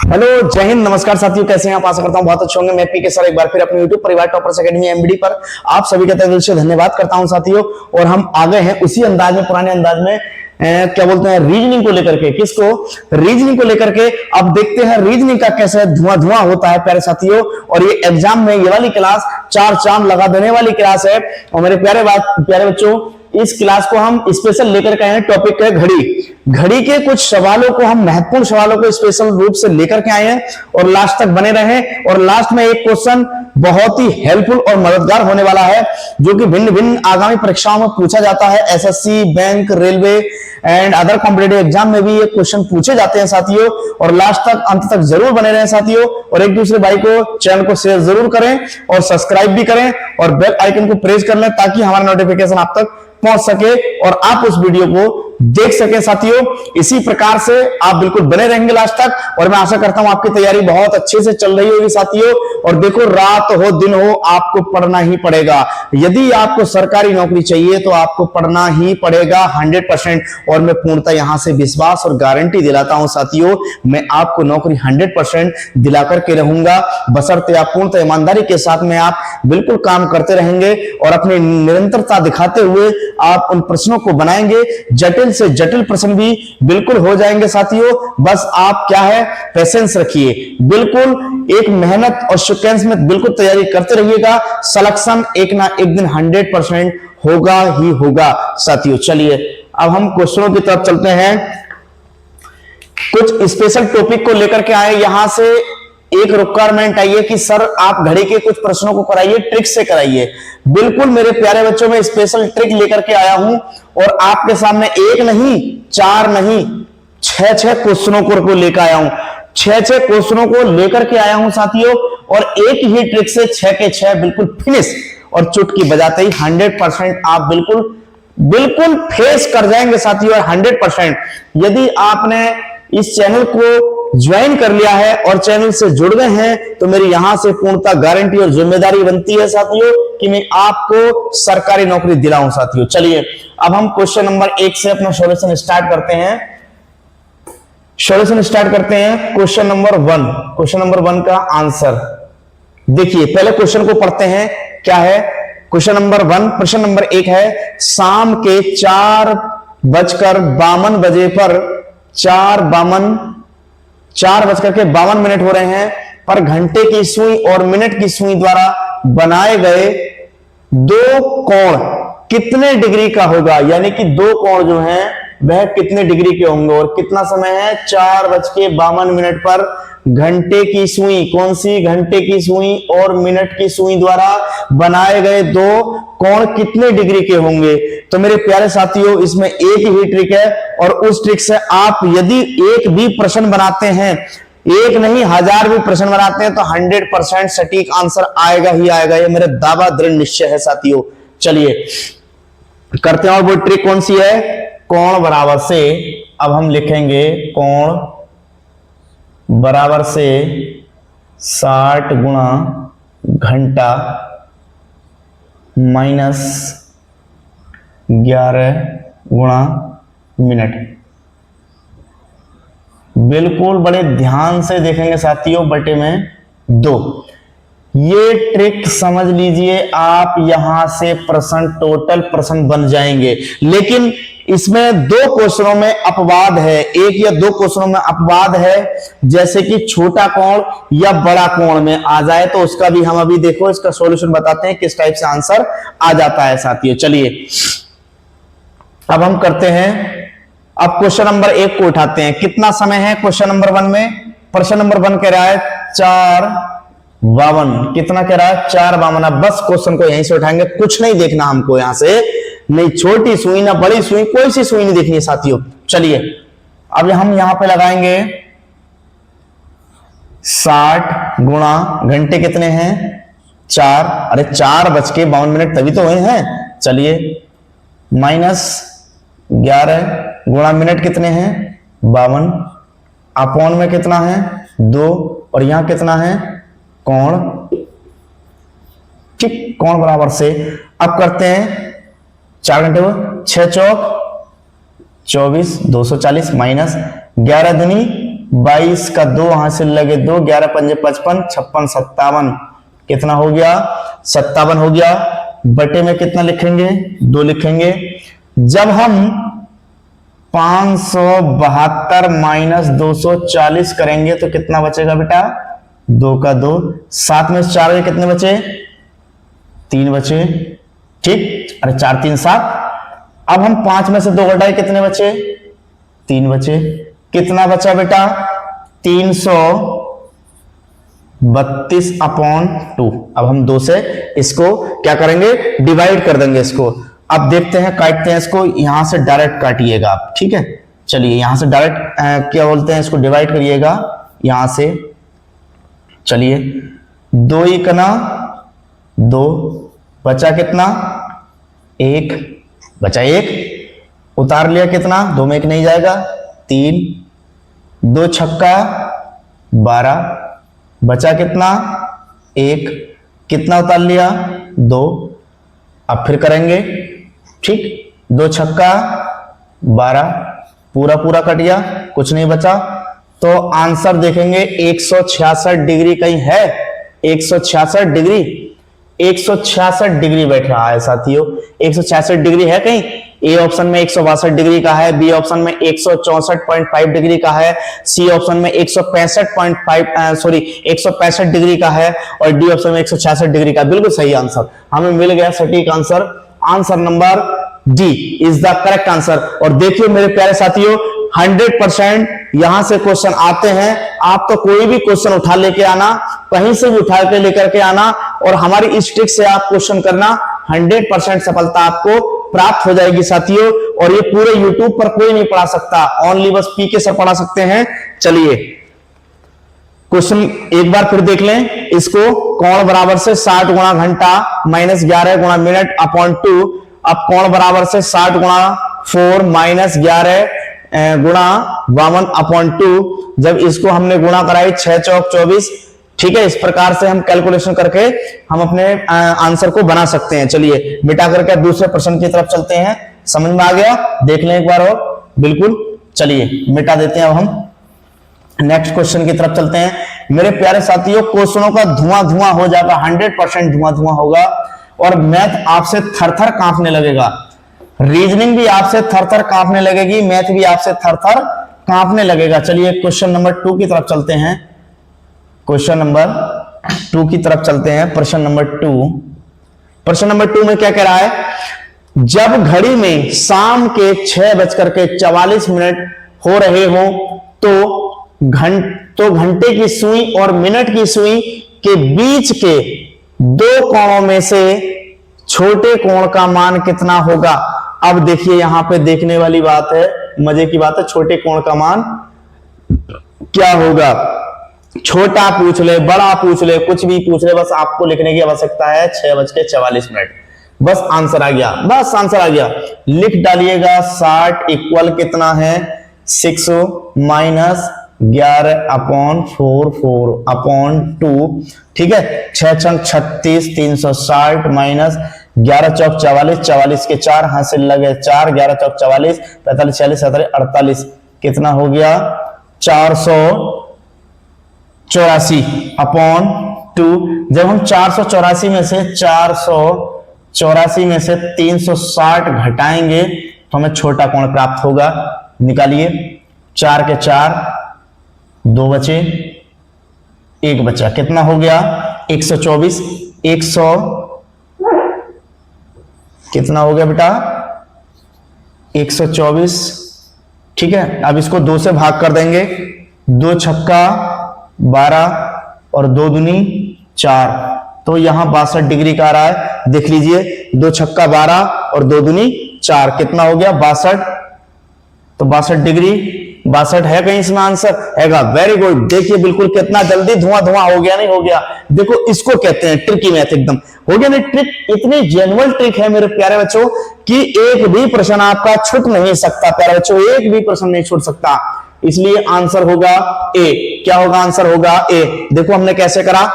Hello, जय हिंद, नमस्कार साथियों, कैसे हैं आप? आशा करता हूं बहुत अच्छे होंगे। मैं पीके सर एक बार फिर अपने यूट्यूब परिवार टॉपर्स एकेडमी एमबीडी पर आप सभी का तहे दिल से धन्यवाद करता हूं साथियों। और हम आ गए हैं उसी अंदाज में, पुराने अंदाज में, क्या बोलते हैं, रीजनिंग को लेकर के। किसको? रीजनिंग को लेकर के। अब देखते हैं रीजनिंग का कैसे धुआं धुआं होता है प्यारे साथियों। और ये एग्जाम में ये वाली क्लास चार चांद लगा देने वाली क्लास है। और मेरे प्यारे बच्चों, इस क्लास को हम स्पेशल लेकर के आए हैं। टॉपिक है घड़ी। घड़ी के कुछ सवालों को, हम महत्वपूर्ण सवालों को स्पेशल रूप से लेकर के आए हैं और लास्ट तक बने रहे। और लास्ट में एक क्वेश्चन बहुत ही हेल्पफुल और मददगार होने वाला है, जो कि भिन्न भिन्न आगामी परीक्षाओं में पूछा जाता है। SSC, bank, railway and other competitive exam में भी ये क्वेश्चन पूछे जाते हैं साथियों। और लास्ट तक, अंत तक जरूर बने रहें साथियों। और एक दूसरे भाई को, चैनल को शेयर जरूर करें और सब्सक्राइब भी करें और बेल आइकन को प्रेस कर लें, ताकि हमारा नोटिफिकेशन आप तक पहुंच सके और आप उस वीडियो को देख सके साथियों। इसी प्रकार से आप बिल्कुल बने रहेंगे लास्ट तक। और मैं आशा करता हूं आपकी तैयारी बहुत अच्छे से चल रही होगी साथियों। और देखो, रात हो दिन हो, आपको पढ़ना ही पड़ेगा। यदि आपको सरकारी नौकरी चाहिए तो आपको पढ़ना ही पड़ेगा 100%। और मैं पूर्णतः यहां से विश्वास और गारंटी दिलाता हूं साथियों, मैं आपको नौकरी 100% दिला करके रहूंगा, बशर्ते आप पूर्णतः ईमानदारी के साथ में आप बिल्कुल काम करते रहेंगे और अपनी निरंतरता दिखाते हुए आप उन प्रश्नों को बनाएंगे। जटिल से जटिल प्रश्न भी बिल्कुल हो जाएंगे साथियों। बस आप क्या है, पेशेंस रखिए, बिल्कुल एक मेहनत और सीक्वेंस में बिल्कुल तैयारी करते रहिएगा। सिलेक्शन एक ना एक दिन 100% होगा ही होगा साथियों। चलिए अब हम क्वेश्चनों की तरफ चलते हैं। कुछ स्पेशल टॉपिक को लेकर के आए। यहां से एक रिक्वायरमेंट आई है कि सर आप घड़ी के कुछ प्रश्नों को कराइए, ट्रिक से कराइए। बिल्कुल मेरे प्यारे बच्चों, में स्पेशल ट्रिक लेकर के आया हूं और आपके सामने एक नहीं, चार नहीं, छह क्वेश्चनों को लेकर आया हूं। छह क्वेश्चनों को लेकर के आया हूं साथियों। और एक ही ट्रिक से 6 के 6 बिल्कुल फिनिश। और चुटकी बजाते ही 100% आप बिल्कुल फेस कर जाएंगे साथियों। 100% यदि आपने इस चैनल को ज्वाइन कर लिया है और चैनल से जुड़ गए हैं, तो मेरी यहां से पूर्णतः गारंटी और जिम्मेदारी बनती है साथियों कि मैं आपको सरकारी नौकरी दिलाऊं साथियों। चलिए अब हम क्वेश्चन नंबर 1 से अपना सॉल्यूशन स्टार्ट करते हैं। Question number 1। क्वेश्चन नंबर 1 का आंसर देखिए। पहले क्वेश्चन को पढ़ते हैं, क्या है क्वेश्चन नंबर 1। प्रश्न नंबर 1 है, शाम के 4:52 बजे पर 4:52 हो रहे हैं पर घंटे की सुई और मिनट की सुई द्वारा बनाए गए दो कोण कितने डिग्री का होगा। यानी कि दो कोण जो हैं वह कितने डिग्री के होंगे। और कितना समय है? 4:52 पर घंटे की सुई, कौन सी? घंटे की सुई और मिनट की सुई द्वारा बनाए गए दो कोण कितने डिग्री के होंगे। तो मेरे प्यारे साथियों, इसमें एक ही ट्रिक है और उस ट्रिक से आप यदि एक भी प्रश्न बनाते हैं, एक नहीं 1000 भी प्रश्न बनाते हैं, तो 100% सटीक आंसर आएगा ही आएगा। ये मेरा दावा दृढ़ निश्चय है साथियों। चलिए करते हैं। और वो ट्रिक कौन सी है? कोण बराबर से, अब हम लिखेंगे कोण बराबर से 60 गुणा घंटा माइनस 11 गुणा मिनट। बिल्कुल बड़े ध्यान से देखेंगे साथियों, बटे में 2। ये ट्रिक समझ लीजिए आप, यहां से प्रश्न, टोटल प्रश्न बन जाएंगे। लेकिन इसमें 2 क्वेश्चनों में अपवाद है, 1 या 2 क्वेश्चनों में अपवाद है। जैसे कि छोटा कोण या बड़ा कोण में आ जाए, तो उसका भी हम अभी देखो इसका सॉल्यूशन बताते हैं, किस टाइप से आंसर आ जाता है साथियों। चलिए अब हम करते हैं। अब क्वेश्चन नंबर 1 को उठाते हैं। कितना समय है क्वेश्चन नंबर 1 में? प्रश्न नंबर 1 कह रहा है 4:52। कितना कह रहा है? 4:52। बस क्वेश्चन को यहीं से उठाएंगे, कुछ नहीं देखना हमको यहां से, नहीं छोटी सुई ना बड़ी सुई, कोई सी सुई नहीं देखनी है साथियों। चलिए अब हम यहां पे लगाएंगे 60 गुणा घंटे कितने हैं? 4, अरे 4:52 तभी तो हुए हैं। चलिए माइनस 11 गुणा मिनट कितने हैं? 52। अपॉन में कितना है? 2। और यहां कितना है? कोण। ठीक, कोण बराबर से अब करते हैं 4 घंटे को 6 चौक 24, 240 माइनस 11 दूनी 22 का 2 हासिल लगे 2, 11 पंजे 55, 56 57, कितना हो गया 57 हो गया। बटे में कितना लिखेंगे 2 लिखेंगे। जब हम 572 माइनस 240 करेंगे तो कितना बचेगा बेटा 2 का 2, 7 में 4 के कितने बचे 3 बचे, ठीक, अरे 4 3 7। अब हम 5 में से 2 घटाए कितने बचे 3 बचे, कितना बचा बेटा 332/2। अब हम 2 से इसको क्या करेंगे डिवाइड कर देंगे इसको। अब देखते हैं काटते हैं इसको, यहां से डायरेक्ट काटिएगा आप, ठीक है। चलिए यहां से डायरेक्ट क्या बोलते हैं इसको डिवाइड करिएगा यहां से। चलिए 2 इकना 2, बचा कितना 1, बचा 1, उतार लिया कितना 2 में 1 नहीं जाएगा 3, 2 छक्का 12, बचा कितना 1, कितना उतार लिया 2। अब फिर करेंगे, ठीक, 2 छक्का 12, पूरा पूरा कट गया कुछ नहीं बचा। तो आंसर देखेंगे 166 डिग्री कहीं है 166 डिग्री, 166 डिग्री बैठ रहा है साथियों, 166 डिग्री है कहीं। ए ऑप्शन में 162 डिग्री का है, बी ऑप्शन में 164.5 डिग्री का है, सी ऑप्शन में 165 डिग्री का है और डी ऑप्शन में 166 डिग्री का। बिल्कुल सही आंसर हमें मिल गया, सटीक answer. Answer number D is the correct answer. और देखिए मेरे प्यारे साथियों 100% यहां से क्वेश्चन आते हैं। आप तो कोई भी क्वेश्चन उठा लेके आना, कहीं से भी उठा के लेकर के आना और हमारी इस ट्रिक से आप क्वेश्चन करना, 100% सफलता आपको प्राप्त हो जाएगी साथियों। और ये पूरे YouTube पर कोई नहीं पढ़ा सकता, ओनली बस पीके सर पढ़ा सकते हैं। चलिए क्वेश्चन एक बार फिर देख लें इसको। कोण बराबर से 60 गुणा घंटा माइनस 11 गुणा मिनट अपॉन 2। अब कोण बराबर से 60 गुणा 4 माइनस 11 गुणा 52 अपॉन 2। जब इसको हमने गुणा कराई 6 चौक 24, ठीक है। इस प्रकार से हम कैलकुलेशन करके हम अपने आंसर को बना सकते हैं। चलिए मिटा करके दूसरे प्रश्न की तरफ चलते हैं। समझ में आ गया, देख लें एक बार और, बिल्कुल। चलिए मिटा देते हैं। अब हम नेक्स्ट क्वेश्चन की तरफ चलते हैं। मेरे प्यारे साथियों क्वेश्चनों का धुआं धुआं हो जाएगा, 100% धुआं धुआं होगा और मैथ आपसे थर-थर कांपने लगेगा। रीजनिंग भी आपसे थर-थर कांपने लगेगी, मैथ भी आपसे थर-थर कांपने लगेगा। चलिए क्वेश्चन नंबर 2 की तरफ चलते हैं। क्वेश्चन नंबर 2 की तरफ चलते हैं। प्रश्न नंबर 2, प्रश्न नंबर 2 में क्या कह रहा है, जब घड़ी में शाम के 6:44 हो रहे हो तो घंटे की सुई और मिनट की सुई के बीच के 2 कोणों में से छोटे कोण का मान कितना होगा। अब देखिए यहां पे देखने वाली बात है, मजे की बात है, छोटे कोण का मान क्या होगा। छोटा पूछ ले, बड़ा पूछ ले, कुछ भी पूछ ले, बस आपको लिखने की आवश्यकता है 6:44। बस आंसर आ गया, बस आंसर आ गया। लिख डालिएगा 60 इक्वल कितना है 6 माइनस 11 अपॉन 4 अपॉन 2, ठीक है। 6 छंग 36, 360 माइनस 11 चौक 44, 44 के 4 हासिल लगे 4, 11 चौक 44, 45 46 47 48, कितना हो गया 484 अपॉन 2। जब हम 484 में से 360 घटाएंगे तो हमें छोटा कोण प्राप्त होगा। निकालिए, 4 के 4, 2 बचे, 1 बचा, कितना हो गया 124। 100 कितना हो गया बेटा 124, ठीक है। अब इसको 2 से भाग कर देंगे, 2 छक्का 12 और 2 दूनी 4, तो यहां 62 डिग्री का आ रहा है। देख लीजिए 2 छक्का 12 और 2 दूनी 4, कितना हो गया 62। तो 62 डिग्री, 62 है कहीं इसमें आंसर हैगा। वेरी गुड, देखिए बिल्कुल कितना जल्दी धुआं धुआं हो गया, नहीं हो गया। देखो इसको कहते हैं ट्रिकी मैथ, एकदम हो गया नहीं ट्रिक। इतनी जेन्युइन ट्रिक है मेरे प्यारे बच्चों कि एक भी प्रश्न आपका छूट नहीं सकता। प्यारे बच्चों एक भी प्रश्न नहीं छूट सकता, इसलिए आंसर होगा ए। क्या होगा आंसर होगा ए। देखो हमने कैसे करा,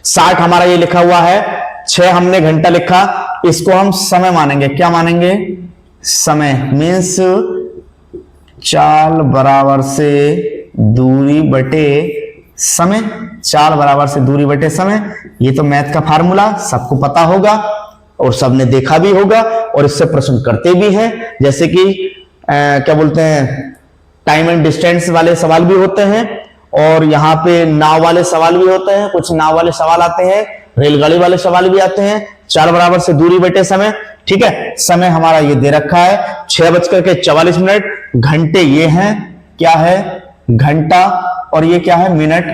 60 हमारा ये लिखा हुआ है, 6 हमने घंटा लिखा, इसको हम समय मानेंगे। क्या मानेंगे समय, मीन्स चाल बराबर से दूरी बटे समय, 4 बराबर से दूरी बटे समय। ये तो मैथ का फार्मूला सबको पता होगा और सबने देखा भी होगा और इससे प्रश्न करते भी हैं। जैसे कि क्या बोलते हैं, टाइम एंड डिस्टेंस वाले सवाल भी होते हैं और यहाँ पे नाव वाले सवाल भी होते हैं, कुछ नाव वाले सवाल आते हैं, रेलगाड़ी वाले सवाल भी आते हैं। 4 बराबर से दूरी बटे समय, ठीक है। समय हमारा ये दे रखा है 6:44। घंटे ये हैं, क्या है, घंटा, और ये क्या है, मिनट।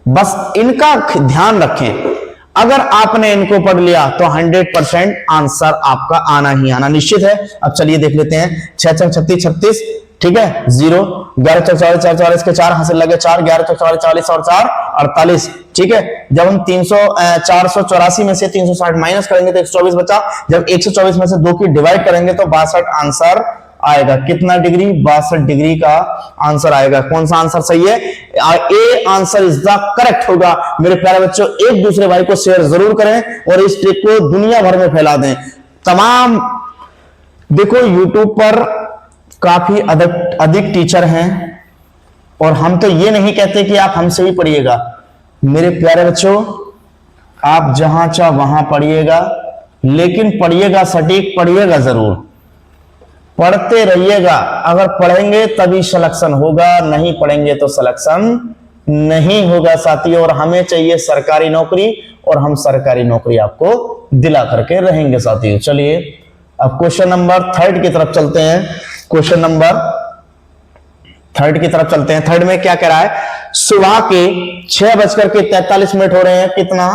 बस इनका ध्यान रखें, अगर आपने इनको पढ़ लिया तो 100% आंसर आपका आना ही आना निश्चित है। अब चलिए देख लेते हैं। 6 6 36 36, ठीक है, 0, 11 4 4 4 4 इसके 4 हासिल लगे 4, 11 4 4 40 और 4 48, ठीक है। जब हम 484 में से 360 माइनस करेंगे तो 124 बचा। जब 124 में से 2 की डिवाइड करेंगे तो 62 आंसर आएगा। कितना डिग्री, 62 डिग्री का आंसर आएगा। कौन सा आंसर सही है, A answer is the correct होगा। मेरे प्यारे बच्चों, एक दूसरे भाई को शेयर जरूर करें और इस ट्रिक को दुनिया भर में फैला दें। तमाम देखो यूट्यूब पर काफी अधिक टीचर हैं और हम तो ये नहीं कहते कि आप हमसे ही पढ़िएगा। मेरे प्यारे बच्चों, आप जहां चाह वहां पढ़िएगा, लेकिन पढ़िएगा सटीक, पढ़िएगा जरूर, पढ़ते रहिएगा। अगर पढ़ेंगे तभी सिलेक्शन होगा, नहीं पढ़ेंगे तो सिलेक्शन नहीं होगा साथियों। और हमें चाहिए सरकारी नौकरी और हम सरकारी नौकरी आपको दिला करके रहेंगे साथियों। चलिए अब क्वेश्चन नंबर 3 की तरफ चलते हैं। क्वेश्चन नंबर 3 की तरफ चलते हैं। 3 में क्या कह रहा है, सुबह के 6:43 हो रहे हैं। कितना,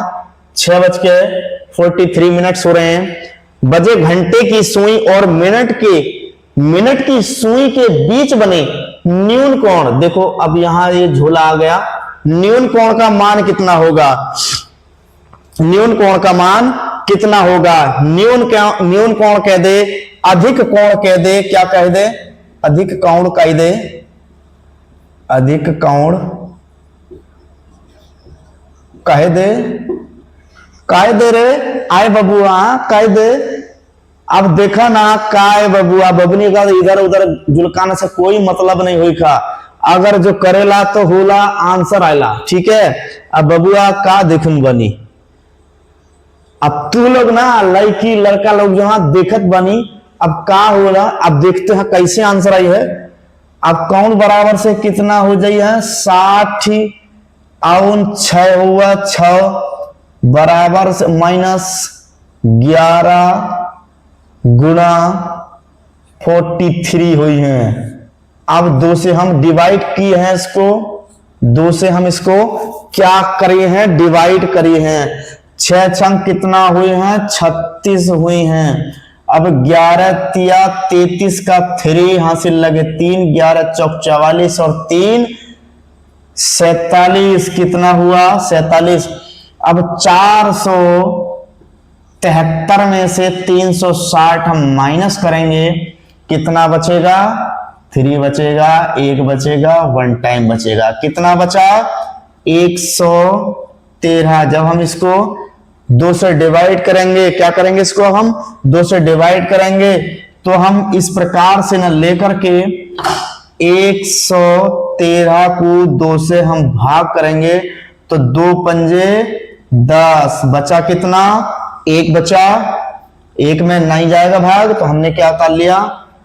6:43 हो रहे हैं। बजे घंटे की सुई और मिनट की सुई के बीच बने न्यून कोण, देखो अब यहां ये झोला आ गया, न्यून कोण का मान कितना होगा, न्यून कोण का मान कितना होगा। न्यून कोण कह दे, अधिक कोण कह दे, क्या कह दे, अधिक कोण कह दे, अधिक कोण कह दे, कह दे रे आए बबुआ, कह दे। अब देखा ना, काय बबुआ बबनी का इधर उधर जुलकाने से कोई मतलब नहीं हुई का। अगर जो करेला तो होला आंसर आयला, ठीक है। अब बबुआ का देखूं बनी, अब तू लोग ना लड़की लड़का लोग जहां देखत बनी, अब का होला, अब देखते हैं कैसे आंसर आई है। अब कौन बराबर से कितना हो जाई है, 60 और 6 हुआ, 6 बराबर से -11 गुणा 43 हुई है। अब 2 से हम डिवाइड किए हैं इसको, 2 से हम इसको क्या करे हैं, डिवाइड करे हैं। 6 छंग कितना हुए हैं, 36 हुए हैं। अब 11 तिया 33 का 3 हासिल लगे 3, 11 चौक 44 और 3 47, कितना हुआ 47। अब 473 में से 360 हम माइनस करेंगे, कितना बचेगा, 3 बचेगा, 1 बचेगा, 1 टाइम बचेगा। कितना बचा, 113। जब हम इसको 2 से डिवाइड करेंगे, क्या करेंगे, इसको हम 2 से डिवाइड करेंगे तो हम इस प्रकार से न लेकर के 113 को 2 से हम भाग करेंगे तो 2 पंजे 10, बचा कितना, 1 बचा। 1 में नहीं जाएगा भाग तो हमने क्या उतार लिया,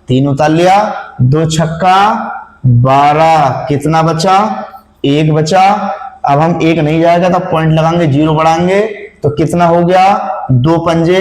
3 उतार लिया। 2 छक्का 12, कितना बचा, 1 बचा। अब हम 1 नहीं जाएगा तो पॉइंट लगाएंगे, 0 बढ़ाएंगे तो कितना हो गया, 2 पंजे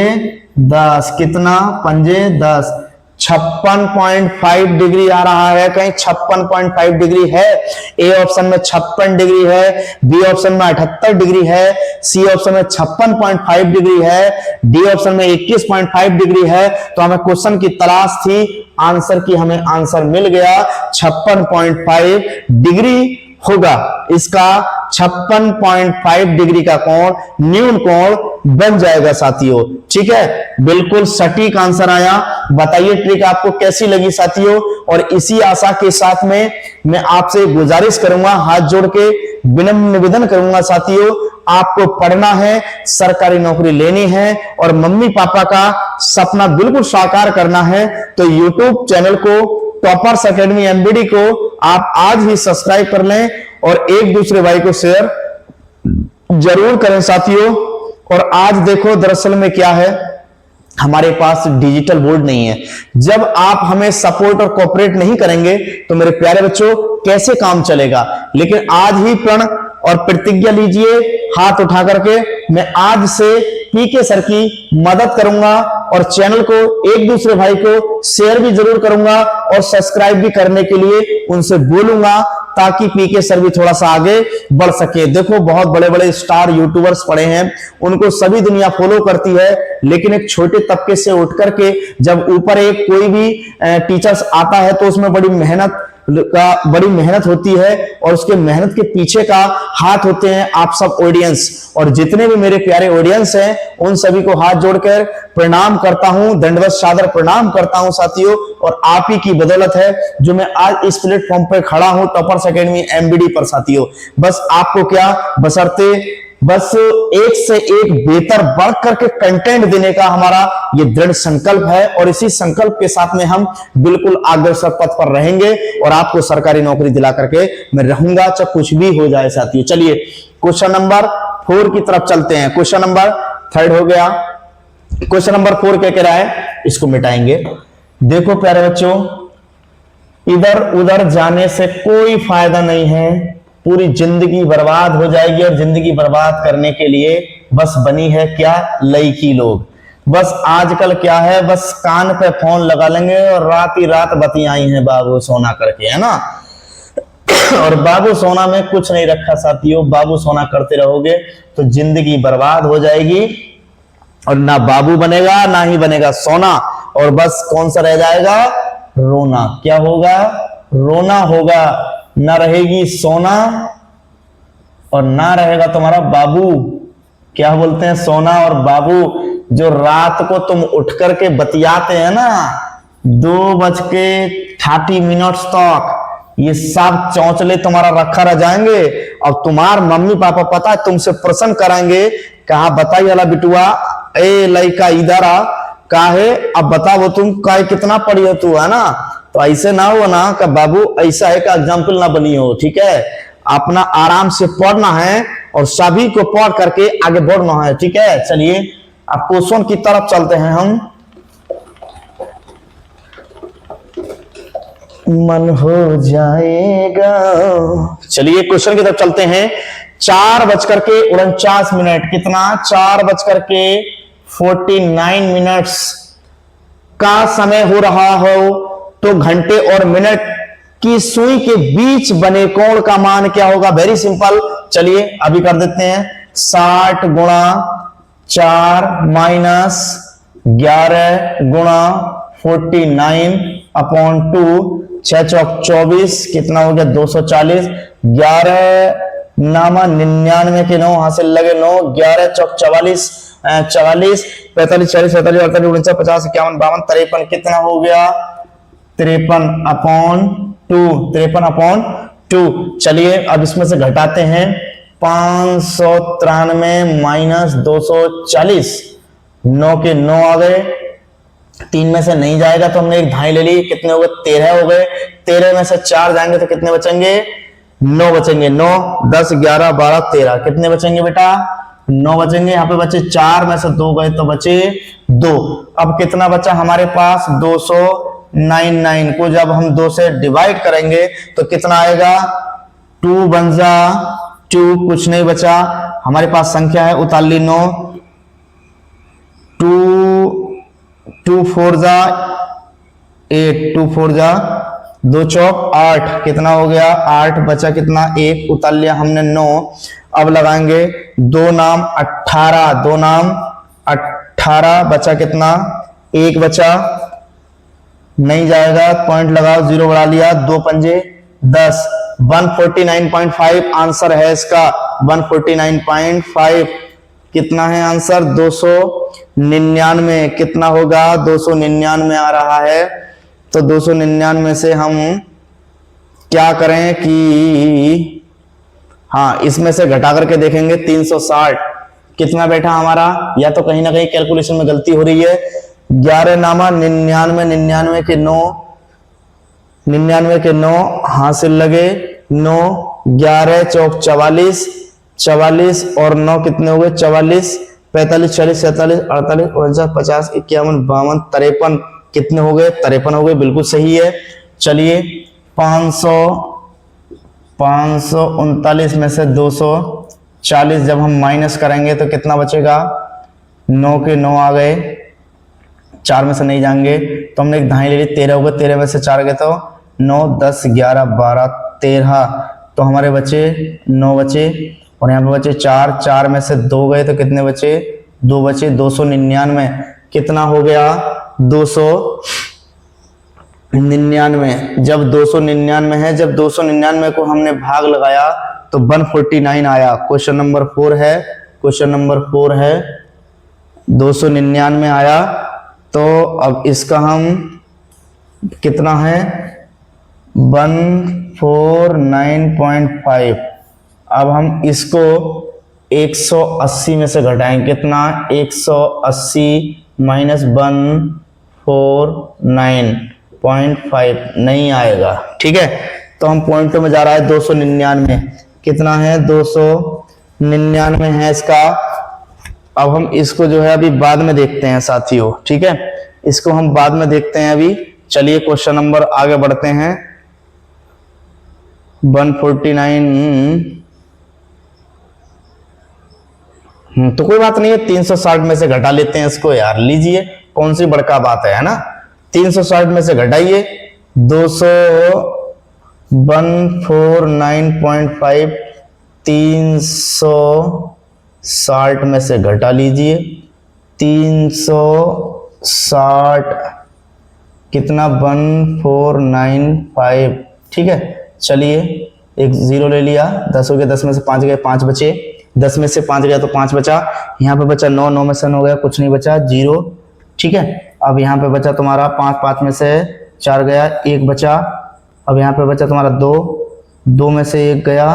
10, कितना पंजे 10, 56.5 डिग्री आ रहा है। कहीं 56.5 डिग्री है, ए ऑप्शन में 56 डिग्री है, बी ऑप्शन में 78 डिग्री है, सी ऑप्शन में 56.5 डिग्री है, डी ऑप्शन में 21.5 डिग्री है। तो हमें क्वेश्चन की तलाश थी, आंसर की हमें आंसर मिल गया, 56.5 डिग्री होगा। इसका 56.5 डिग्री का कोण न्यून कोण बन जाएगा साथियों, ठीक है। बिल्कुल सटीक आंसर आया। बताइए ट्रिक आपको कैसी लगी साथियों। और इसी आशा के साथ में मैं आपसे गुजारिश करूंगा, हाथ जोड़ के विनम्र निवेदन करूंगा साथियों, आपको पढ़ना है, सरकारी नौकरी लेनी है और मम्मी पापा का सपना बिल्कुल साकार करना है तो YouTube चैनल को टॉपर्स एकेडमी एमबीडी को आप आज ही सब्सक्राइब कर लें और एक दूसरे भाई को शेयर जरूर करें साथियों। और आज देखो दरअसल में क्या है, हमारे पास डिजिटल बोर्ड नहीं है। जब आप हमें सपोर्ट और कोऑपरेट नहीं करेंगे तो मेरे प्यारे बच्चों कैसे काम चलेगा। लेकिन आज ही प्रण और प्रतिज्ञा लीजिए हाथ उठा करके, मैं आज से पीके सर की मदद करूंगा और चैनल को एक दूसरे भाई को शेयर भी जरूर करूंगा और सब्सक्राइब भी करने के लिए उनसे बोलूंगा ताकि पीके सर भी थोड़ा सा आगे बढ़ सके। देखो बहुत बड़े बड़े स्टार यूट्यूबर्स पड़े हैं, उनको सभी दुनिया फॉलो करती है, लेकिन एक छोटे तबके से उठ करके जब ऊपर एक कोई भी टीचर्स आता है तो उसमें बड़ी मेहनत होती है और उसके मेहनत के पीछे का हाथ होते हैं आप सब ऑडियंस। और जितने भी मेरे प्यारे ऑडियंस हैं उन सभी को हाथ जोड़कर प्रणाम करता हूं, दंडवत सादर प्रणाम करता हूं साथियों। और आप ही की बदौलत है जो मैं आज इस प्लेटफॉर्म पर खड़ा हूं टॉपर्स एकेडमी एमबीडी पर साथियों। बस आपको क्या बशर्ते बस एक से एक बेहतर बढ़ करके कंटेंट देने का हमारा ये दृढ़ संकल्प है और इसी संकल्प के साथ में हम बिल्कुल अग्रसर पथ पर रहेंगे और आपको सरकारी नौकरी दिला करके मैं रहूंगा चाहे कुछ भी हो जाए साथियों। चलिए क्वेश्चन नंबर 4 की तरफ चलते हैं। क्वेश्चन नंबर 3 हो गया। क्वेश्चन नंबर 4 क्या कह रहा है, इसको मिटाएंगे। देखो प्यारे बच्चों, इधर उधर जाने से कोई फायदा नहीं है, पूरी जिंदगी बर्बाद हो जाएगी। और जिंदगी बर्बाद करने के लिए बस बनी है क्या, लड़की लोग। बस आजकल क्या है, बस कान पे फोन लगा लेंगे और रात ही रात बतियाई हैं बाबू सोना करके, है ना। और बाबू सोना में कुछ नहीं रखा साथियों, बाबू सोना करते रहोगे तो जिंदगी बर्बाद हो जाएगी और ना बाबू बनेगा ना ही बनेगा सोना। और बस कौन सा रह जाएगा, रोना। क्या होगा, रोना होगा। ना रहेगी सोना और ना रहेगा तुम्हारा बाबू। क्या बोलते हैं, सोना और बाबू। जो रात को तुम उठ करके बतियाते हैं ना 2:30 तक, ये सब चौंचले तुम्हारा रखा रह जाएंगे और तुम्हार मम्मी पापा पता है तुमसे प्रश्न कराएंगे, कहा बताइए अला बिटुआ, ए लड़का इधर आ, काहे अब बता वो तुम काहे कितना पढ़ी हो तू, है ना। तो ऐसे ना हो ना कि बाबू ऐसा है का एग्जाम्पल ना बनी हो, ठीक है। अपना आराम से पढ़ना है और सभी को पढ़ करके आगे बढ़ना है, ठीक है। चलिए अब क्वेश्चन की तरफ चलते हैं हम। मन हो जाएगा। चलिए क्वेश्चन की तरफ चलते हैं। 4:49 कितना, 4:49 का समय हो रहा हो तो घंटे और मिनट की सुई के बीच बने कोण का मान क्या होगा। वेरी सिंपल, चलिए अभी कर देते हैं। 60 गुणा 4 माइनस 11 गुणा 49/2, 6 चौक 24 कितना हो गया 240। 11 नामा 99 के 9 हासिल लगे 9, 11 चौक 44, 45 45 46 47 48 49 50 51 52 53 कितना हो गया 53/2। चलिए अब इसमें से घटाते हैं। 593 माइनस 240, 9 के 9 आ गए, 3 में से नहीं जाएगा तो हमने एक धाई ले ली, कितने हो गए 13 हो गए। 13 में से 4 जाएंगे तो कितने बचेंगे, 9 बचेंगे। 9 10 11 12 13 कितने बचेंगे बेटा, 9 बचेंगे। यहाँ पे बचे 4 में से 2 गए तो बचे 2। अब कितना बचा हमारे पास 299 को जब हम 2 से डिवाइड करेंगे तो कितना आएगा 2 बन जा 2, कुछ नहीं बचा हमारे पास। संख्या है उताली 9, 2 4 जा 8, 2 4 जा 2 चौक 8 कितना हो गया 8 बचा कितना 1 उतार लिया हमने 9। अब लगाएंगे 2 नाम 18, 2 नाम 18 बचा कितना 1 बचा, नहीं जाएगा पॉइंट लगाओ 0 बढ़ा लिया, 2 पंजे 10, 149.5 आंसर है इसका। 149.5 कितना है आंसर 299 कितना होगा 299 आ रहा है। तो 299 से हम क्या करें कि हाँ इसमें से घटा करके देखेंगे 360 कितना बैठा हमारा, या तो कहीं ना कहीं कैलकुलेशन में गलती हो रही है। 11 नामा 99, 99 के 9 99 के 9 हासिल लगे, 9, 11 चौक 44, 44 और 9 कितने हो गए 44, 45, 46, 47, 48, 49, 50, 51, 52, 53 कितने हो गए 53 हो गए, बिल्कुल सही है। चलिए 539 में से 240 जब हम माइनस करेंगे तो कितना बचेगा, 9 के 9 आ गए, 4 में से नहीं जाएंगे तो हमने एक धाई ले ली, 13 हो गए, 13 में से 4 गए तो 9, 10, 11, 12, 13, तो हमारे बचे 9 बचे और यहाँ पे बचे 4, 4 में से 2 गए तो कितने बचे 2 बचे, 299 कितना हो गया 299। जब 299 है, जब 299 को हमने भाग लगाया तो 149 आया। क्वेश्चन नंबर 4 है, क्वेश्चन नंबर 4 है, 299 आया। तो अब इसका हम कितना है 149.5, अब हम इसको 180 में से घटाएं, कितना 180 माइनस 149.5 नहीं आएगा, ठीक है। तो हम पॉइंटों में जा रहा है 299, कितना है 299 है इसका। अब हम इसको जो है अभी बाद में देखते हैं साथियों, ठीक है, इसको हम बाद में देखते हैं अभी। चलिए क्वेश्चन नंबर आगे बढ़ते हैं। 149 तो कोई बात नहीं है, 360 में से घटा लेते हैं इसको यार, लीजिए कौन सी बड़का बात है ना। 360 में से घटाइए 149.5 360 में से घटा लीजिए 360 कितना 1495, ठीक है। चलिए एक जीरो ले लिया, 10 हो गया, 10 में से 5 गए 5 बचे, 10 में से 5 गया तो 5 बचा, यहाँ पे बचा 9, 9 में से 9 गया कुछ नहीं बचा 0, ठीक है। अब यहाँ पे बचा तुम्हारा 5, 5 में से 4 गया 1 बचा, अब यहाँ पे बचा तुम्हारा 2, 2 में से 1 गया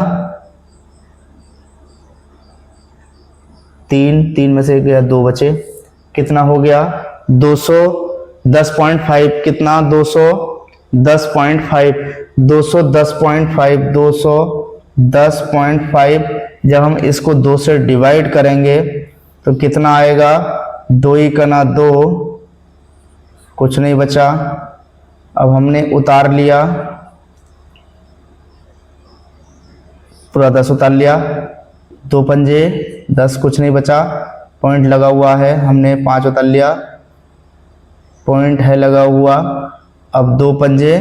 3, 3 में से 1 गया 2 बचे, कितना हो गया 210.5, कितना 210.5, 210.5 जब हम इसको 2 से डिवाइड करेंगे तो कितना आएगा 2 ही का ना 2, कुछ नहीं बचा। अब हमने उतार लिया, पूरा 10 उतार लिया, 2 पंजे 10, कुछ नहीं बचा, पॉइंट लगा हुआ है, हमने 5 उतार लिया, पॉइंट है लगा हुआ। अब 2 पंजे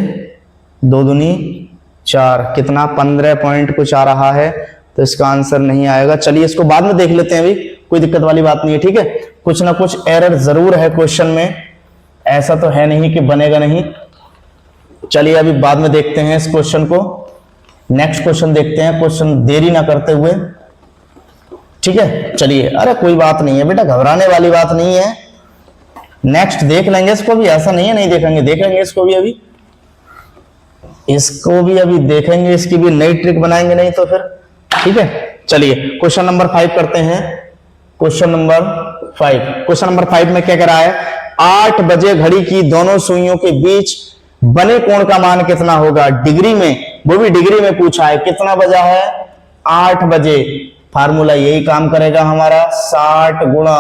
2 दूनी 4, कितना 15 पॉइंट कुछ आ रहा है, तो इसका आंसर नहीं आएगा। चलिए इसको बाद में देख लेते हैं, अभी कोई दिक्कत वाली बात नहीं है, ठीक है। कुछ ना कुछ एरर जरूर है क्वेश्चन में, ऐसा तो है नहीं कि बनेगा नहीं। चलिए अभी बाद में देखते हैं इस क्वेश्चन को, नेक्स्ट क्वेश्चन देखते हैं, क्वेश्चन देरी ना करते हुए, ठीक है। चलिए, अरे कोई बात नहीं है बेटा, घबराने वाली बात नहीं है, नेक्स्ट देख लेंगे इसको भी, ऐसा नहीं है नहीं देखेंगे, देखेंगे इसको भी, अभी इसको भी अभी देखेंगे, इसकी भी नई ट्रिक बनाएंगे, नहीं तो फिर, ठीक है। चलिए क्वेश्चन नंबर 5 करते हैं। क्वेश्चन नंबर 5, क्वेश्चन नंबर 5 में क्या कह रहा है, 8 बजे घड़ी की दोनों सुइयों के बीच बने कोण का मान कितना होगा, डिग्री में, वो भी डिग्री में पूछा है। कितना बजा है 8 बजे, फार्मूला यही काम करेगा हमारा 60 गुणा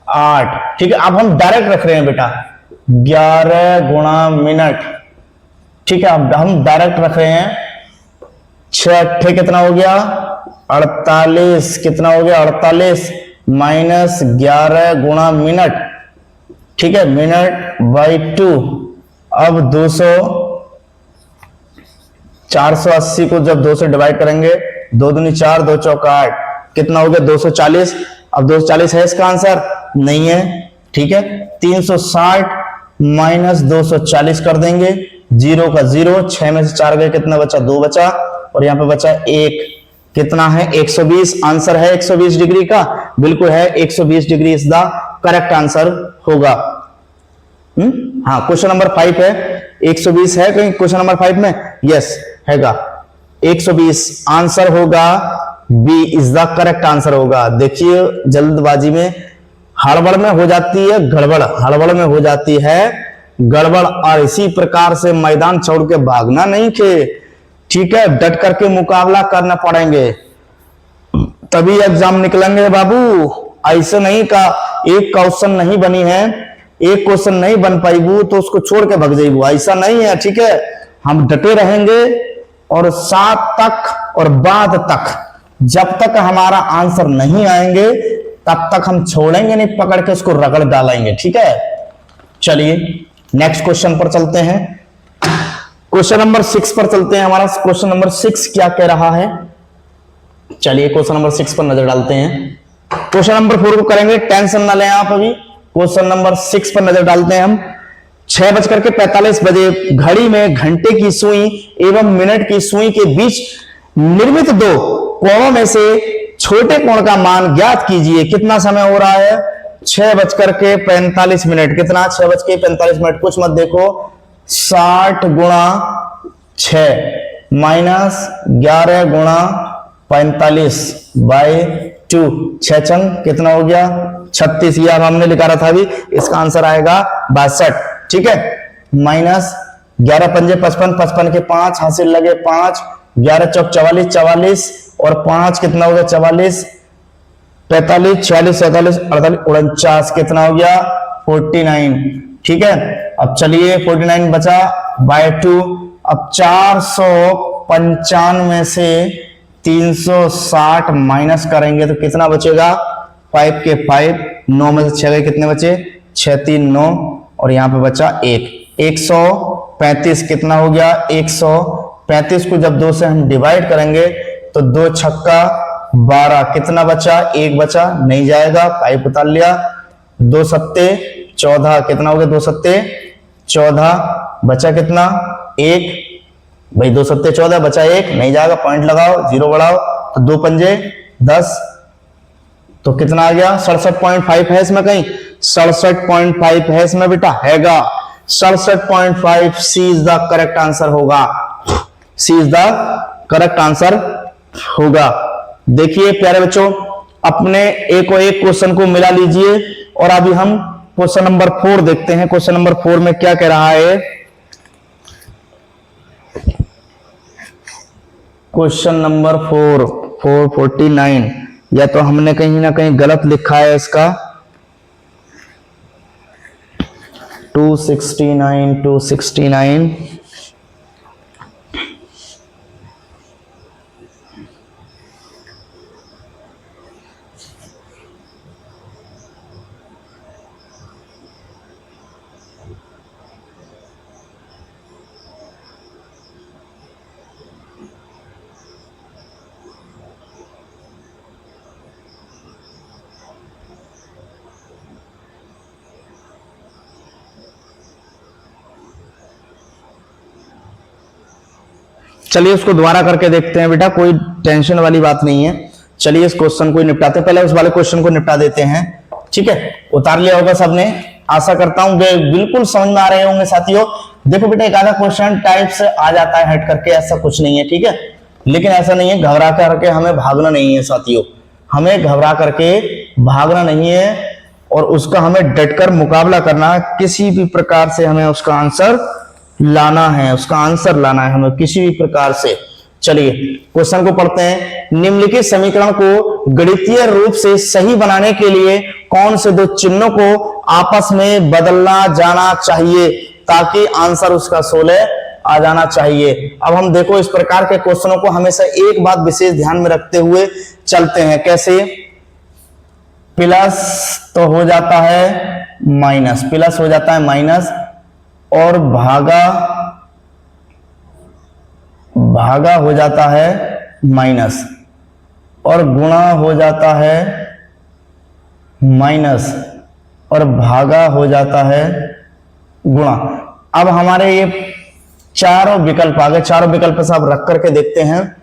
8, ठीक है। अब हम डायरेक्ट रख रहे हैं बेटा 11 गुणा मिनट, ठीक है। अब हम डायरेक्ट रख रहे हैं 6 कितना हो गया 48, कितना हो गया 48 माइनस 11 गुणा मिनट, ठीक है, मिनट बाई 2। अब 480 को जब 2 से डिवाइड करेंगे, 2 दूनी 4, 2 चौका 8, कितना हो गया 240। अब 240 है इसका आंसर, नहीं है, ठीक है। 360 माइनस 240 कर देंगे, 0 का 0, 6 में से 4 गए, कितना बचा 2 बचा, और यहाँ पे बचा 1, कितना है 120। आंसर है 120 डिग्री का, बिल्कुल है 120 degree is the correct answer होगा। हाँ, क्वेश्चन नंबर 5 है, 120 है कहीं क्वेश्चन नंबर 5 में, यस हैगा 120, आंसर होगा B is the correct answer होगा। देखिए जल्दबाजी में हड़बड़ में हो जाती है गड़बड़, हड़बड़ में हो जाती है गड़बड़, और इसी प्रकार से मैदान छोड़ के भागना नहीं खे, ठीक है, डट करके मुकाबला करना पड़ेंगे, तभी एग्जाम निकलेंगे बाबू। ऐसे नहीं का एक क्वेश्चन नहीं बनी है, एक क्वेश्चन नहीं बन पाई वो तो उसको छोड़ के भाग जाइबू, ऐसा नहीं है, ठीक है। हम डटे रहेंगे और सात तक और बाद तक, जब तक हमारा आंसर नहीं आएंगे तब तक हम छोड़ेंगे नहीं, पकड़ के उसको रगड़ डालेंगे, ठीक है। चलिए नेक्स्ट क्वेश्चन पर चलते हैं, क्वेश्चन नंबर 6 पर चलते हैं। हमारा क्वेश्चन नंबर 6 क्या कह रहा है, चलिए क्वेश्चन नंबर 6 पर नजर डालते हैं। क्वेश्चन नंबर 4 को करेंगे, टेंशन ना लें आप अभी। क्वेश्चन नंबर 6 पर नजर डालते हैं हम। 6:45 बजे घड़ी में घंटे की सुई एवं मिनट की सुई के बीच निर्मित दो कोणों में से छोटे कोण का मान ज्ञात कीजिए। कितना समय हो रहा है? 6:45। कितना? 6:45। कुछ मत देखो, 60 गुणा 6 माइनस 11 गुणा 45 बाई 2, 6 छंग कितना हो गया? 36। ये हमने लिखा रहा था अभी, इसका आंसर आएगा 62, ठीक है। माइनस 11 पंजे 55, 55 के 5 हासिल लगे 5, 11 चौक 44, 44 और 5 कितना हो गया? 44, 45, 46, 47, 48, 49 कितना हो गया? 49, ठीक है। अब चलिए 49 बचा बाय 2। अब 455 में से 360 माइनस करेंगे तो कितना बचेगा? 5 के 5, 9 में से 6 गए, कितने बचे? 6 3 9 और यहां पे बचा 1, 135 कितना हो गया? 135 को जब 2 से हम डिवाइड करेंगे तो 2 छक्का 12, कितना बचा? 1 बचा, नहीं जाएगा, 5 उतार लिया। 2 सत्ते 14, कितना हो गया? 2 सत्ते 14, बचा कितना? 1 भाई, 2 सत्ते 14, बचा 1, नहीं जाएगा, पॉइंट लगाओ, 0 बढ़ाओ, तो 2 पंजे 10, तो कितना आ गया? 67.5 है इसमें कहीं? 67.5 है इसमें बेटा, हैगा 67.5। सी इज द करेक्ट आंसर होगा, सी इज द करेक्ट आंसर होगा। देखिए प्यारे बच्चों, अपने एक और एक क्वेश्चन को मिला लीजिए और अभी हम क्वेश्चन नंबर 4 देखते हैं। क्वेश्चन नंबर 4 में क्या कह रहा है? क्वेश्चन नंबर 449, या तो हमने कहीं ना कहीं गलत लिखा है इसका। 269 चलिए उसको दोबारा करके देखते हैं बेटा, कोई टेंशन वाली बात नहीं है। चलिए इस क्वेश्चन को निपटाते, पहले उस वाले क्वेश्चन को निपटा देते हैं, ठीक है। उतार लिया होगा सबने, आशा करता हूं बिल्कुल समझ में आ रहे होंगे साथियों। देखो बेटा, एक आधा क्वेश्चन टाइप से आ जाता है हट करके, ऐसा कुछ नहीं है, ठीक है। लेकिन ऐसा नहीं है, घबरा करके हमें भागना नहीं है साथियों, हमें घबरा करके भागना नहीं है और उसका हमें डटकर मुकाबला करना, किसी भी प्रकार से हमें उसका आंसर लाना है, उसका आंसर लाना है हमें किसी भी प्रकार से। चलिए क्वेश्चन को पढ़ते हैं। निम्नलिखित समीकरण को गणितीय रूप से सही बनाने के लिए कौन से दो चिन्हों को आपस में बदलना जाना चाहिए ताकि आंसर उसका 16 आ जाना चाहिए। अब हम देखो इस प्रकार के क्वेश्चनों को हमेशा एक बात विशेष ध्यान में रखते हुए चलते हैं। कैसे? प्लस तो हो जाता है माइनस, प्लस हो जाता है माइनस, और भागा हो जाता है माइनस, और गुणा हो जाता है माइनस, और भागा हो जाता है गुणा। अब हमारे ये चारों विकल्प आ गए, चारों विकल्प से आप रख करके देखते हैं।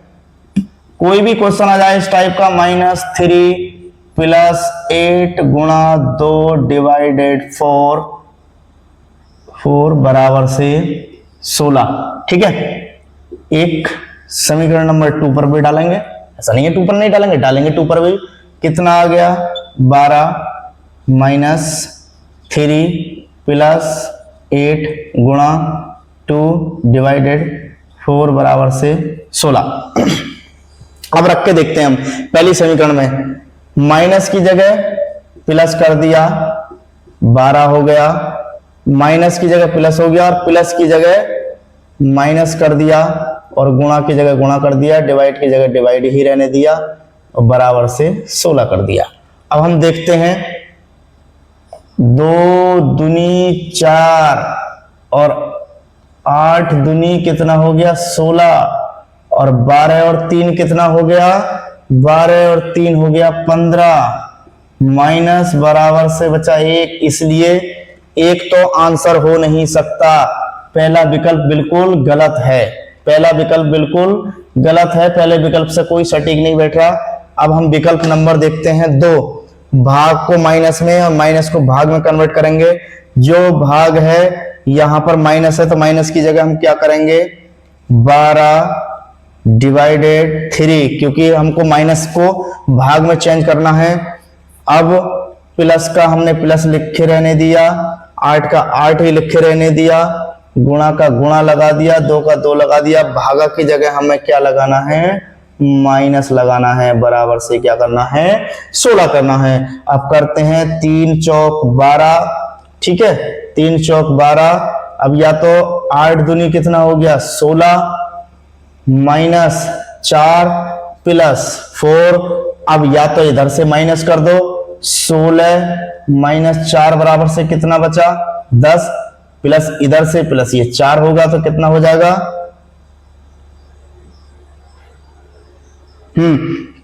कोई भी क्वेश्चन आ जाए इस टाइप का, -3 प्लस 8 गुणा 2 डिवाइडेड 4 बराबर से 16, ठीक है। एक समीकरण नंबर 2 पर भी डालेंगे, ऐसा नहीं है 2 पर नहीं डालेंगे, डालेंगे 2 पर भी। कितना आ गया? 12 -3 प्लस 8 गुणा 2 डिवाइडेड 4 बराबर से 16। अब रख के देखते हैं हम पहली समीकरण में, माइनस की जगह प्लस कर दिया 12 हो गया, माइनस की जगह प्लस हो गया और प्लस की जगह माइनस कर दिया और गुणा की जगह गुणा कर दिया, डिवाइड की जगह डिवाइड ही रहने दिया और बराबर से 16 कर दिया। अब हम देखते हैं 2 दूनी 4 और 8 दूनी कितना हो गया 16 और 12 और 3 कितना हो गया 12 और 3 हो गया 15 माइनस बराबर से बचा 1, इसलिए 1 तो आंसर हो नहीं सकता। पहला विकल्प बिल्कुल गलत है, पहला विकल्प बिल्कुल गलत है, पहले विकल्प से कोई सटीक नहीं बैठ रहा। अब हम विकल्प नंबर देखते हैं 2, भाग को माइनस में और माइनस को भाग में कन्वर्ट करेंगे। जो भाग है यहां पर माइनस है तो माइनस की जगह हम क्या करेंगे 12 डिवाइडेड 3, क्योंकि हमको माइनस को भाग में चेंज करना है। अब प्लस का हमने प्लस लिखे रहने दिया, 8 का 8 ही लिखे रहने दिया, गुणा का गुणा लगा दिया, 2 का 2 लगा दिया, भागा की जगह हमें क्या लगाना है माइनस लगाना है, बराबर से क्या करना है 16 करना है। अब करते हैं 3 चौक 12, ठीक है 3 चौक 12। अब या तो 8 दूनी कितना हो गया 16 माइनस 4 प्लस 4, अब या तो इधर से माइनस कर दो 16 माइनस 4 बराबर से कितना बचा 10 प्लस इधर से प्लस ये 4 होगा तो कितना हो जाएगा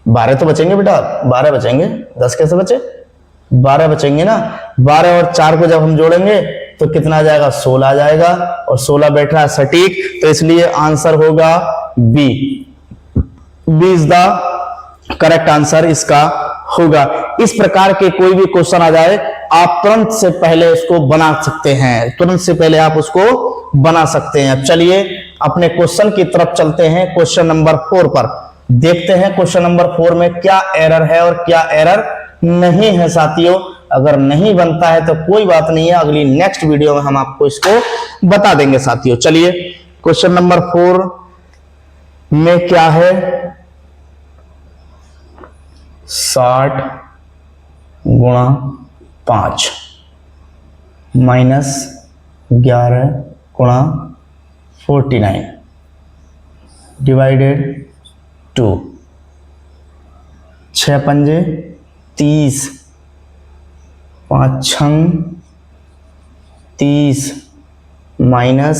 12 तो बचेंगे बेटा, 12 बचेंगे, 10 कैसे बचे 12 बचेंगे ना। 12 और 4 को जब हम जोड़ेंगे तो कितना आ जाएगा 16 आ जाएगा और 16 बैठ रहा है सटीक, तो इसलिए आंसर होगा B. B is the correct answer इसका होगा। इस प्रकार के कोई भी क्वेश्चन आ जाए आप तुरंत से पहले उसको बना सकते हैं, तुरंत से पहले आप उसको बना सकते हैं। अब चलिए अपने क्वेश्चन की तरफ चलते हैं, क्वेश्चन नंबर 4 पर देखते हैं क्वेश्चन नंबर 4 में क्या एरर है और क्या एरर नहीं है साथियों। अगर नहीं बनता है तो कोई बात नहीं है, अगली नेक्स्ट वीडियो में हम आपको इसको बता देंगे साथियों। चलिए क्वेश्चन नंबर 4 में क्या है 60 गुणा 5 माइनस 11 गुणा 49 डिवाइडेड 2, 6 पंजे 30, 5 छंग 30 माइनस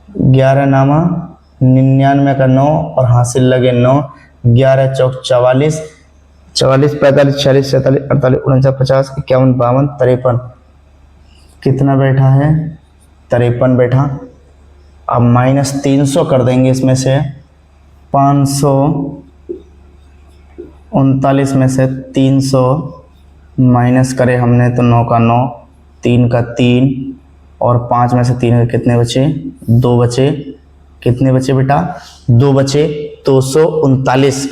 11 नामा 99 का 9 और हासिल लगे 9, 11 चौक 44, 44 45 46 47 48 49 50 51 52 53 कितना बैठा है 53 बैठा। अब माइनस 300 कर देंगे इसमें से, 539 में से 300 माइनस करे हमने तो 9 का 9, 3 का 3 और 5 में से 3 के कितने बचे 2 बचे, कितने बचे बेटा 2 बचे 239।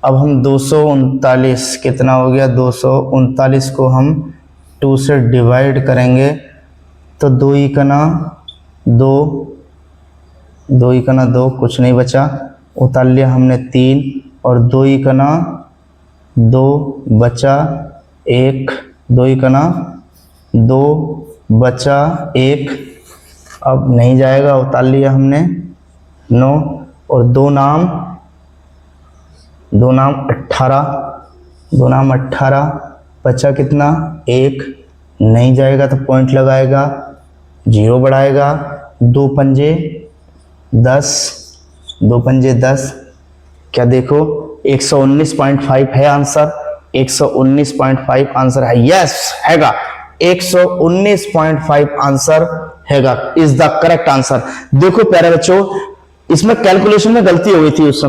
अब हम 239 कितना हो गया 239 को हम 2 से डिवाइड करेंगे तो 2 ही कना 2, 2 ही कना 2 कुछ नहीं बचा, उतार लिया हमने 3 और 2 ही कना 2 बचा 1, 2 ही कना 2 बचा 1, अब नहीं जाएगा उतार लिया हमने 9 और 2 नाम 18, 2 नाम 18 बचा कितना 1, नहीं जाएगा तो पॉइंट लगाएगा 0 बढ़ाएगा, 2 पंजे 10, 2 पंजे 10 क्या देखो 119.5 है आंसर, 119.5 आंसर है, यस हैगा 119.5 आंसर हैगा, इज द करेक्ट आंसर। देखो प्यारे बच्चों इसमें कैलकुलेशन में गलती हो गई थी, उस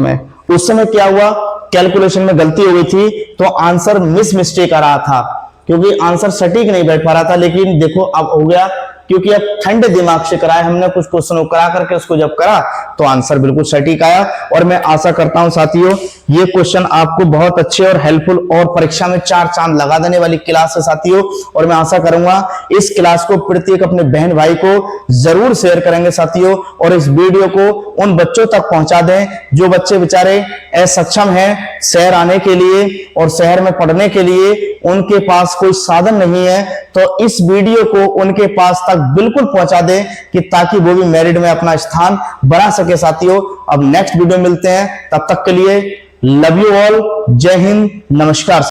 समय क्या हुआ कैलकुलेशन में गलती हो गई थी तो आंसर मिस्टेक आ रहा था क्योंकि आंसर सटीक नहीं बैठ पा रहा था। लेकिन देखो अब हो गया क्योंकि अब ठंडे दिमाग से कराया हमने, कुछ क्वेश्चन करा करके उसको जब करा तो आंसर बिल्कुल सटीक आया। और मैं आशा करता हूं साथियों ये क्वेश्चन आपको बहुत अच्छे और हेल्पफुल और परीक्षा में 4 चांद लगा देने वाली क्लास है साथियों। और मैं आशा करूंगा इस क्लास को प्रत्येक अपने बहन भाई को जरूर शेयर करेंगे साथियों, और इस वीडियो को उन बच्चों तक पहुंचा दें जो बच्चे बेचारे असक्षम हैं शहर आने के लिए और शहर में पढ़ने के लिए, उनके पास कोई साधन नहीं है। तो इस वीडियो को उनके पास तक बिल्कुल पहुंचा दें कि ताकि वो भी मेरिट में अपना स्थान बना सके साथियों। अब नेक्स्ट वीडियो मिलते हैं, तब तक के लिए लव यू ऑल, जय हिंद, नमस्कार।